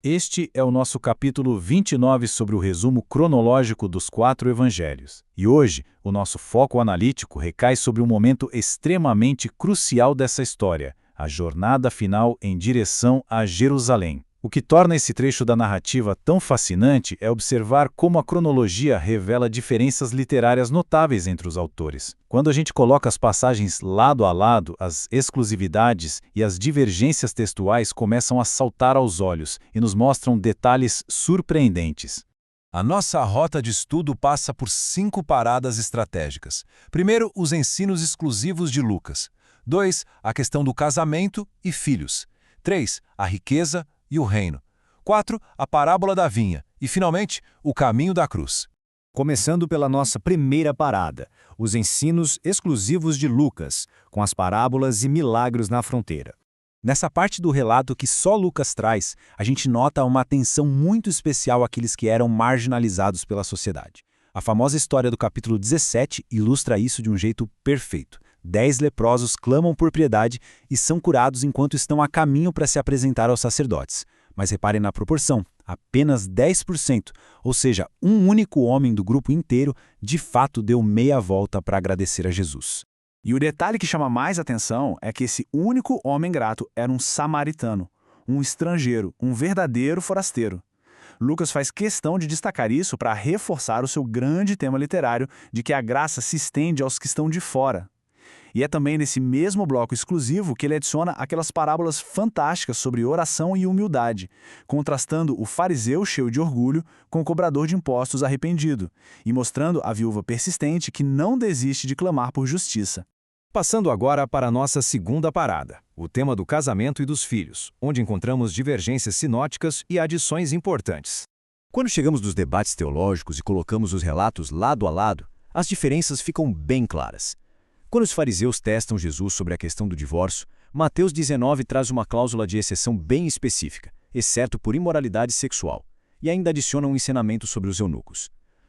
Este é o nosso capítulo 29 sobre o resumo cronológico dos 4 evangelhos. E hoje, o nosso foco analítico recai sobre um momento extremamente crucial dessa história, a jornada final em direção a Jerusalém. O que torna esse trecho da narrativa tão fascinante é observar como a cronologia revela diferenças literárias notáveis entre os autores. Quando a gente coloca as passagens lado a lado, as exclusividades e as divergências textuais começam a saltar aos olhos e nos mostram detalhes surpreendentes. A nossa rota de estudo passa por 5 paradas estratégicas. Primeiro, os ensinos exclusivos de Lucas. 2, a questão do casamento e filhos. 3, a riqueza e o reino. 4, a parábola da vinha. E, finalmente, o caminho da cruz. Começando pela nossa primeira parada, os ensinos exclusivos de Lucas, com as parábolas e milagres na fronteira. Nessa parte do relato que só Lucas traz, a gente nota uma atenção muito especial àqueles que eram marginalizados pela sociedade. A famosa história do capítulo 17 ilustra isso de um jeito perfeito. 10 leprosos clamam por piedade e são curados enquanto estão a caminho para se apresentar aos sacerdotes. Mas reparem na proporção, apenas 10%, ou seja, um único homem do grupo inteiro, de fato deu meia volta para agradecer a Jesus. E o detalhe que chama mais atenção é que esse único homem grato era um samaritano, um estrangeiro, um verdadeiro forasteiro. Lucas faz questão de destacar isso para reforçar o seu grande tema literário de que a graça se estende aos que estão de fora. E é também nesse mesmo bloco exclusivo que ele adiciona aquelas parábolas fantásticas sobre oração e humildade, contrastando o fariseu cheio de orgulho com o cobrador de impostos arrependido, e mostrando a viúva persistente que não desiste de clamar por justiça. Passando agora para a nossa segunda parada, o tema do casamento e dos filhos, onde encontramos divergências sinóticas e adições importantes. Quando chegamos nos debates teológicos e colocamos os relatos lado a lado, as diferenças ficam bem claras. Quando os fariseus testam Jesus sobre a questão do divórcio, Mateus 19 traz uma cláusula de exceção bem específica, exceto por imoralidade sexual, e ainda adiciona um ensinamento sobre os eunucos.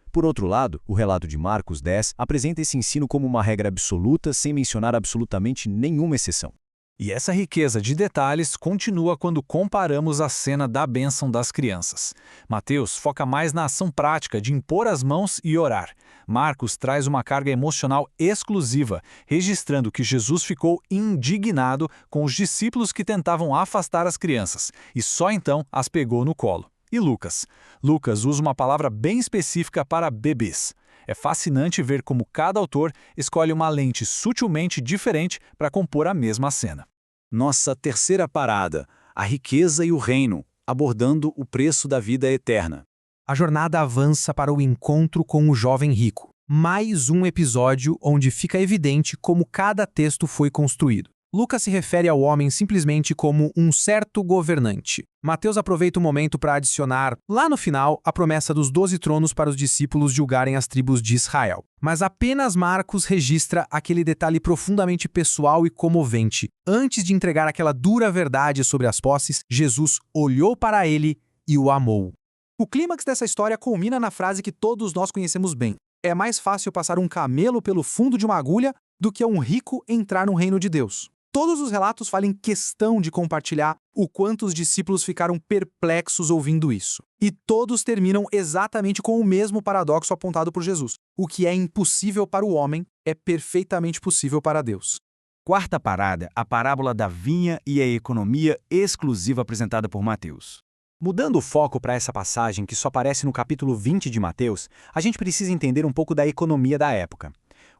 Por outro lado, o relato de Marcos 10 apresenta esse ensino como uma regra absoluta sem mencionar absolutamente nenhuma exceção. E essa riqueza de detalhes continua quando comparamos a cena da bênção das crianças. Mateus foca mais na ação prática de impor as mãos e orar. Marcos traz uma carga emocional exclusiva, registrando que Jesus ficou indignado com os discípulos que tentavam afastar as crianças, e só então as pegou no colo. E Lucas? Lucas usa uma palavra bem específica para bebês. É fascinante ver como cada autor escolhe uma lente sutilmente diferente para compor a mesma cena. Nossa terceira parada, a riqueza e o reino, abordando o preço da vida eterna. A jornada avança para o encontro com o jovem rico. Mais um episódio onde fica evidente como cada texto foi construído. Lucas se refere ao homem simplesmente como um certo governante. Mateus aproveita o momento para adicionar, lá no final, a promessa dos 12 tronos para os discípulos julgarem as tribos de Israel. Mas apenas Marcos registra aquele detalhe profundamente pessoal e comovente. Antes de entregar aquela dura verdade sobre as posses, Jesus olhou para ele e o amou. O clímax dessa história culmina na frase que todos nós conhecemos bem. É mais fácil passar um camelo pelo fundo de uma agulha do que um rico entrar no reino de Deus. Todos os relatos fazem questão de compartilhar o quanto os discípulos ficaram perplexos ouvindo isso. E todos terminam exatamente com o mesmo paradoxo apontado por Jesus. O que é impossível para o homem é perfeitamente possível para Deus. Quarta parada, a parábola da vinha e a economia exclusiva apresentada por Mateus. Mudando o foco para essa passagem que só aparece no capítulo 20 de Mateus, a gente precisa entender um pouco da economia da época.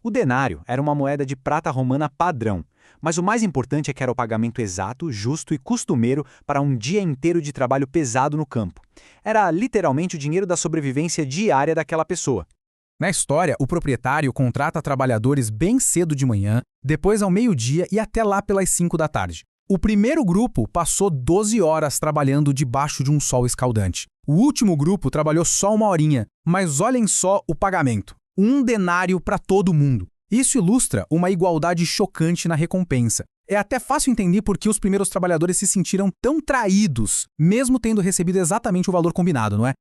O denário era uma moeda de prata romana padrão, mas o mais importante é que era o pagamento exato, justo e costumeiro para um dia inteiro de trabalho pesado no campo. Era literalmente o dinheiro da sobrevivência diária daquela pessoa. Na história, o proprietário contrata trabalhadores bem cedo de manhã, depois ao meio-dia e até lá pelas 5 da tarde. O primeiro grupo passou 12 horas trabalhando debaixo de um sol escaldante. O último grupo trabalhou só 1 horinha, mas olhem só o pagamento. 1 denário para todo mundo. Isso ilustra uma igualdade chocante na recompensa. É até fácil entender por que os primeiros trabalhadores se sentiram tão traídos, mesmo tendo recebido exatamente o valor combinado, não é?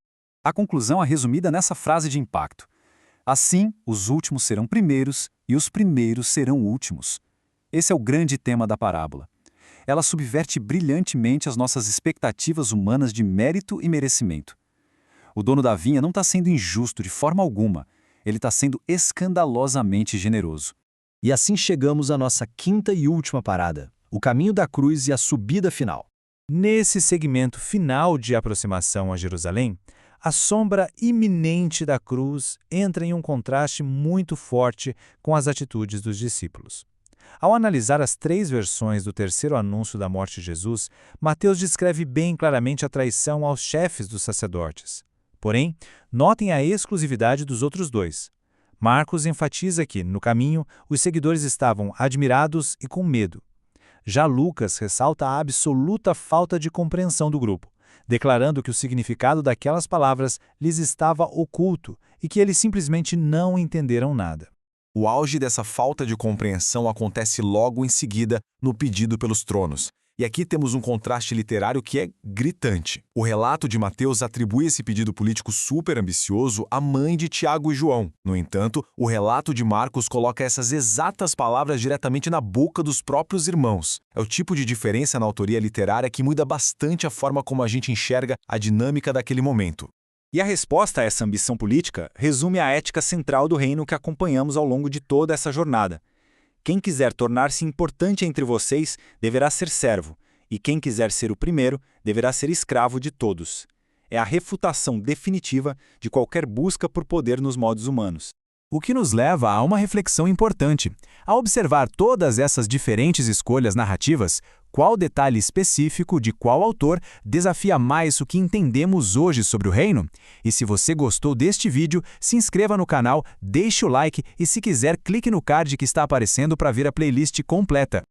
A conclusão é resumida nessa frase de impacto. Assim, os últimos serão primeiros e os primeiros serão últimos. Esse é o grande tema da parábola. Ela subverte brilhantemente as nossas expectativas humanas de mérito e merecimento. O dono da vinha não está sendo injusto de forma alguma. Ele está sendo escandalosamente generoso. E assim chegamos à nossa quinta e última parada, o caminho da cruz e a subida final. Nesse segmento final de aproximação a Jerusalém, a sombra iminente da cruz entra em um contraste muito forte com as atitudes dos discípulos. Ao analisar as 3 versões do terceiro anúncio da morte de Jesus, Mateus descreve bem claramente a traição aos chefes dos sacerdotes. Porém, notem a exclusividade dos outros 2. Marcos enfatiza que, no caminho, os seguidores estavam admirados e com medo. Já Lucas ressalta a absoluta falta de compreensão do grupo, declarando que o significado daquelas palavras lhes estava oculto e que eles simplesmente não entenderam nada. O auge dessa falta de compreensão acontece logo em seguida no pedido pelos tronos. E aqui temos um contraste literário que é gritante. O relato de Mateus atribui esse pedido político super ambicioso à mãe de Tiago e João. No entanto, o relato de Marcos coloca essas exatas palavras diretamente na boca dos próprios irmãos. É o tipo de diferença na autoria literária que muda bastante a forma como a gente enxerga a dinâmica daquele momento. E a resposta a essa ambição política resume a ética central do reino que acompanhamos ao longo de toda essa jornada. Quem quiser tornar-se importante entre vocês deverá ser servo, e quem quiser ser o primeiro deverá ser escravo de todos. É a refutação definitiva de qualquer busca por poder nos modos humanos. O que nos leva a uma reflexão importante. Ao observar todas essas diferentes escolhas narrativas, qual detalhe específico de qual autor desafia mais o que entendemos hoje sobre o reino? E se você gostou deste vídeo, se inscreva no canal, deixe o like e se quiser clique no card que está aparecendo para ver a playlist completa.